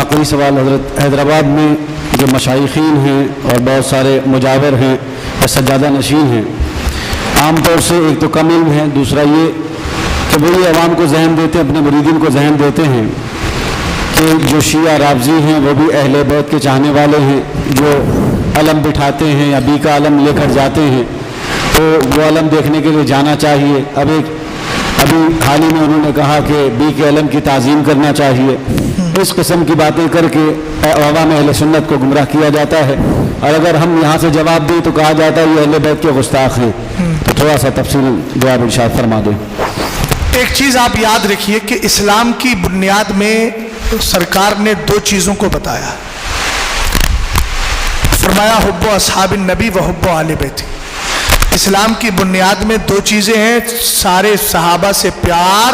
آخری سوال حضرت، حیدرآباد میں جو مشائخین ہیں اور بہت سارے مجاور ہیں یا سجادہ نشین ہیں، عام طور سے ایک تو کم علم ہے، دوسرا یہ کہ وہی عوام کو ذہن دیتے ہیں، اپنے مریدین کو ذہن دیتے ہیں کہ جو شیعہ رافضی ہیں وہ بھی اہل بیت کے چاہنے والے ہیں، جو علم بٹھاتے ہیں یا بی کا علم لے کر جاتے ہیں تو وہ علم دیکھنے کے لیے جانا چاہیے۔ ابھی حال ہی میں انہوں نے کہا کہ بی کے علم کی تعظیم کرنا چاہیے۔ اس قسم کی باتیں کر کے عوام اہل سنت کو گمراہ کیا جاتا ہے، اور اگر ہم یہاں سے جواب دیں تو کہا جاتا ہے یہ اہل بیت کے گستاخ ہیں۔ تو تھوڑا سا تفصیل جواب ارشاد فرما دیں۔ ایک چیز آپ یاد رکھیے کہ اسلام کی بنیاد میں سرکار نے دو چیزوں کو بتایا، فرمایا حب اصحاب النبی و حب آل بیت۔ اسلام کی بنیاد میں دو چیزیں ہیں، سارے صحابہ سے پیار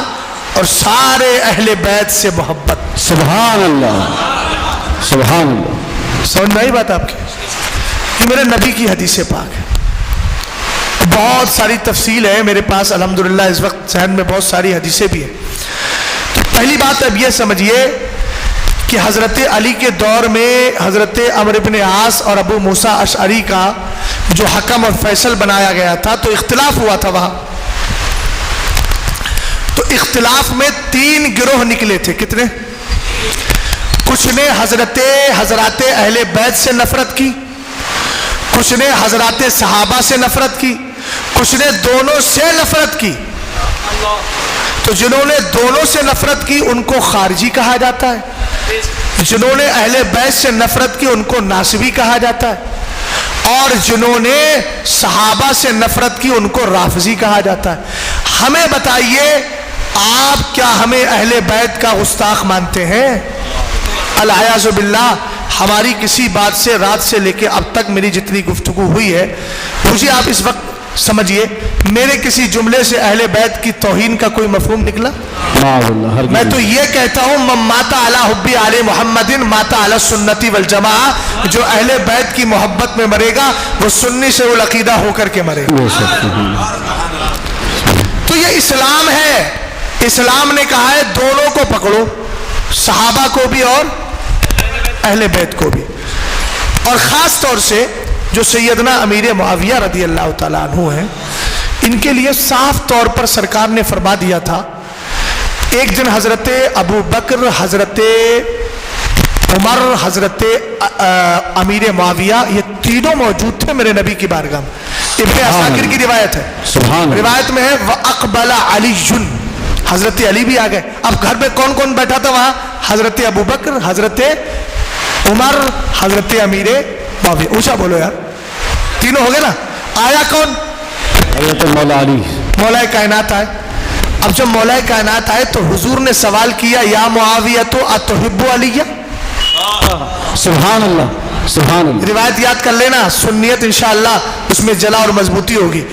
اور سارے اہل بیت سے محبت۔ سبحان اللہ، سبحان اللہ۔ سمجھ میں آئی بات آپ کی؟ یہ میرے نبی کی حدیث پاک ہے، بہت ساری تفصیل ہے میرے پاس الحمدللہ، اس وقت ذہن میں بہت ساری حدیثیں بھی ہیں۔ تو پہلی بات اب یہ سمجھیے کہ حضرت علی کے دور میں حضرت عمرو بن عاص اور ابو موسیٰ اشعری کا جو حکم اور فیصل بنایا گیا تھا تو اختلاف ہوا تھا وہاں۔ تو اختلاف میں 3 گروہ نکلے تھے۔ کتنے؟ کچھ نے حضرات اہل بیت سے نفرت کی، کچھ نے حضرات صحابہ سے نفرت کی، کچھ نے دونوں سے نفرت کی۔ تو جنہوں نے دونوں سے نفرت کی ان کو خارجی کہا جاتا ہے، جنہوں نے اہل بیت سے نفرت کی ان کو ناصبی کہا جاتا ہے، اور جنہوں نے صحابہ سے نفرت کی ان کو رافضی کہا جاتا ہے۔ ہمیں بتائیے آپ کیا ہمیں اہل بیت کا گستاخ مانتے ہیں؟ العیاذ باللہ۔ ہماری کسی بات سے رات سے لے کے اب تک میری جتنی گفتگو ہوئی ہے، مجھے آپ اس وقت سمجھیے میرے کسی جملے سے اہل بیت کی توہین کا کوئی مفہوم نکلا؟ میں تو یہ کہتا ہوں من مات علی حب آل محمد مات علی سنتی والجماعہ، جو اہل بیت کی محبت میں مرے گا وہ سنی سے العقیدہ ہو کر کے مرے گا۔ تو یہ اسلام ہے۔ اسلام نے کہا ہے دونوں کو پکڑو، صحابہ کو بھی اور اہل بیت کو بھی۔ اور خاص طور سے جو سیدنا امیر معاویہ رضی اللہ تعالیٰ عنہ ہیں، ان کے لیے صاف طور پر سرکار نے فرما دیا تھا۔ ایک دن حضرت ابو بکر، حضرت عمر، حضرت امیر معاویہ، یہ تینوں موجود تھے میرے نبی کی بارگاہ میں۔ ابن عساکر کی روایت ہے، روایت میں ہے وَأَقْبَلَ عَلِيٌّ، حضرت علی بھی آ گئے۔ اب گھر میں کون کون بیٹھا تھا وہاں؟ حضرت ابو بکر، حضرت عمر، حضرت امیر معاویہ۔ اونچا بولو یار، تینوں ہو گئے نا۔ آیا کون؟ حضرت مولا علی، مولا کائنات آئے۔ اب جب مولا کائنات آئے تو حضور نے سوال کیا یا معاویہ تو اتحب علیہ؟ سبحان اللہ، سبحان اللہ۔ روایت یاد کر لینا، سنیت انشاءاللہ اس میں جلا اور مضبوطی ہوگی۔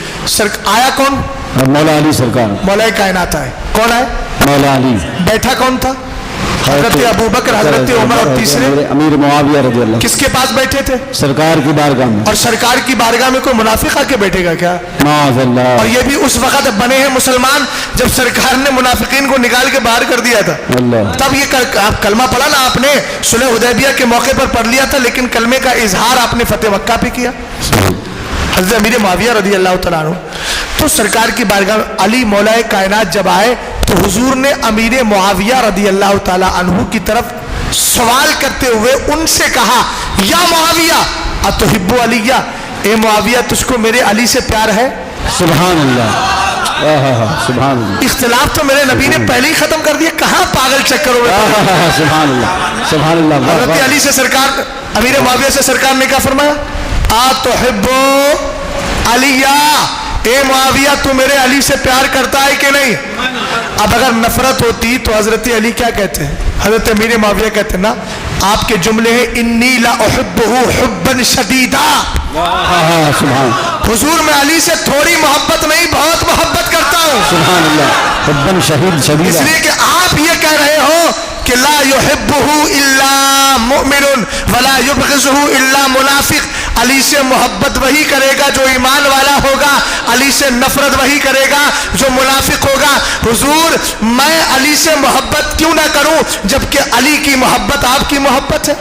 آیا کون؟ مولا علی سرکار، مولا کائنات آئے۔ کون آئے؟ مولا علی۔ بیٹھا کون تھا؟ حضرت ابو بکر، حضرت عمر اور تیسرے امیر معاویہ رضی اللہ۔ کس کے پاس بیٹھے تھے؟ سرکار کی بارگاہ میں۔ اور سرکار کی بارگاہ میں کوئی منافق آ کے بیٹھے گا کیا؟ معاذ اللہ۔ اور یہ بھی اس وقت بنے ہیں مسلمان جب سرکار نے منافقین کو نکال کے باہر کر دیا تھا۔ تب یہ کلمہ پڑھا نا آپ نے، صلح حدیبیہ کے موقع پر پڑھ لیا تھا، لیکن کلمے کا اظہار آپ نے فتح مکہ پہ کیا، حضرت امیر معاویہ رضی اللہ تعالیٰ عنہ۔ تو سرکار کی بارگاہ علی مولا کائنات جب آئے تو حضور نے امیر معاویہ رضی اللہ تعالیٰ عنہ کی طرف سوال کرتے ہوئے ان سے کہا یا معاویہ اتحب علیہ، اے معاویہ تجھ کو میرے علی سے پیار ہے؟ سبحان اللہ، سبحان اللہ۔ اختلاف تو میرے نبی نے پہلے ہی ختم کر دیا، کہاں پاگل چکر ہوئے؟ سبحان اللہ، سبحان اللہ۔ حضرت علی سے سرکار، امیر معاویہ سے سرکار نے کیا فرمایا؟ اتحب علیہ، اے معاویہ تو میرے علی سے پیار کرتا ہے کہ نہیں؟ اب اگر نفرت ہوتی تو حضرت علی کیا کہتے ہیں؟ حضرت امیر معاویہ کہتے ہیں نا، آپ کے جملے ہیں انی لا احبہ حبا شدیدا، حضور میں علی سے تھوڑی محبت نہیں بہت محبت کرتا ہوں۔ سبحان اللہ، حبا شدیدا، اس لیے کہ آپ یہ کہہ رہے ہو کہ لا يحبہ الا مؤمن، ولا یبغضہ الا منافق. علی سے محبت وہی کرے گا جو ایمان والا ہوگا, علی سے نفرت وہی کرے گا جو منافق ہوگا. حضور میں علی سے محبت کیوں نہ کروں جبکہ علی کی محبت آپ کی محبت ہے.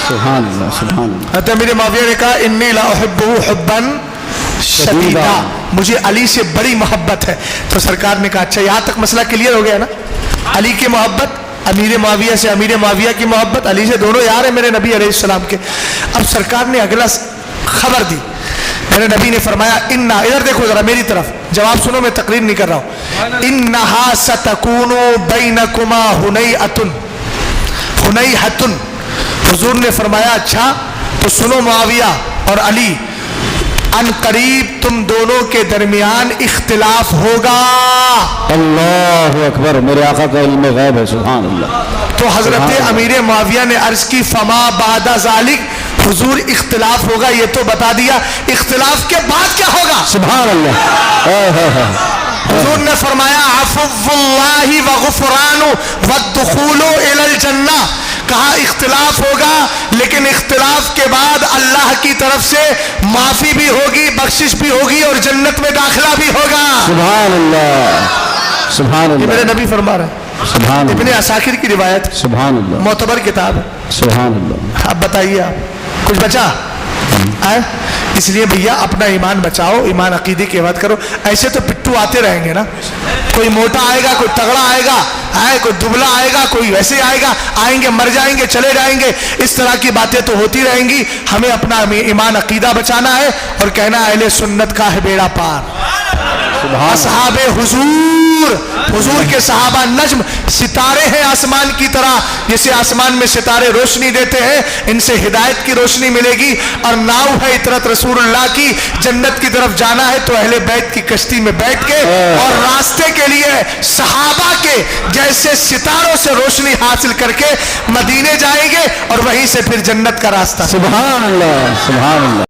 سبحان اللہ سبحان اللہ. حضرت امیر معاویہ نے کہا انی لا احبہ حبا شدیدا, مجھے علی سے بڑی محبت ہے. تو سرکار نے کہا اچھا یہاں تک مسئلہ کلیئر ہو گیا نا. علی کی محبت, امیر معاویہ سے امیر معاویہ کی محبت, علی سے دونوں یار ہیں میرے نبی علیہ السلام کے. اب سرکار نے اگلا خبر دی. میرے نبی نے فرمایا انا, ادھر دیکھو ذرا میری طرف, جواب سنو, میں تقریر نہیں کر رہا ہوں. انہا ستکون بینکما ہنیہۃ. حضور نے فرمایا اچھا تو سنو معاویہ اور علی, ان قریب تم دونوں کے درمیان اختلاف ہوگا. اللہ اکبر, میرے آقا کا علم غیب ہے. سبحان اللہ. تو حضرت امیر معاویہ نے عرض کی فما بعد ذالک, حضور اختلاف ہوگا یہ تو بتا دیا, اختلاف کے بعد کیا ہوگا؟ سبحان اللہ. حضور نے فرمایا عفو اللہ وغفران والدخول الی الجنہ. کہا اختلاف ہوگا لیکن اختلاف کے بعد اللہ کی طرف سے معافی بھی ہوگی, بخشش بھی ہوگی اور جنت میں داخلہ بھی ہوگا. سبحان اللہ سبحان یہ میرے اللہ. نبی فرما رہے ہیں. سبحان ابن اللہ عساکر کی روایت, سبحان اللہ معتبر کتاب ہے. سبحان اللہ. اب بتائیے آپ کچھ بچا ہے؟ اس لیے بھیا اپنا ایمان بچاؤ, ایمان عقیدے کی حفاظت کرو. ایسے تو پٹھو آتے رہیں گے نا, کوئی موٹا آئے گا, کوئی تگڑا آئے گا, کوئی دبلا آئے گا, کوئی ویسے آئے گا, آئیں گے مر جائیں گے چلے جائیں گے. اس طرح کی باتیں تو ہوتی رہیں گی. ہمیں اپنا ایمان عقیدہ بچانا ہے اور کہنا اہل سنت کا ہے بیڑا پار. اصحاب حضور, حضور کے صحابہ نجم ستارے ہیں آسمان کی طرح, جیسے آسمان میں ستارے روشنی دیتے ہیں, ان سے ہدایت کی روشنی ملے گی. اور ناؤ ہے اطرت رسول اللہ کی, جنت کی طرف جانا ہے تو اہل بیت کی کشتی میں بیٹھ کے اور راستے کے لیے صحابہ کے جیسے ستاروں سے روشنی حاصل کر کے مدینے جائیں گے اور وہیں سے پھر جنت کا راستہ. سبحان اللہ سبحان اللہ.